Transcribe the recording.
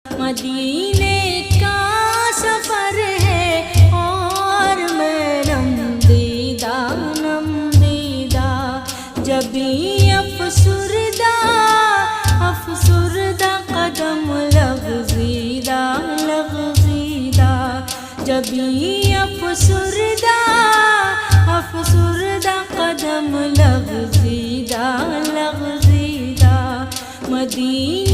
मदीने का सफर है और मैं नमदीदा नमदीदा। जब भी अफसुरदा अफसुरदा कदम लग़ज़ीदा लग़ज़ीदा। जब भी अफसुरदा अफसुरदा कदम लग़ज़ीदा लग़ज़ीदा। मदीना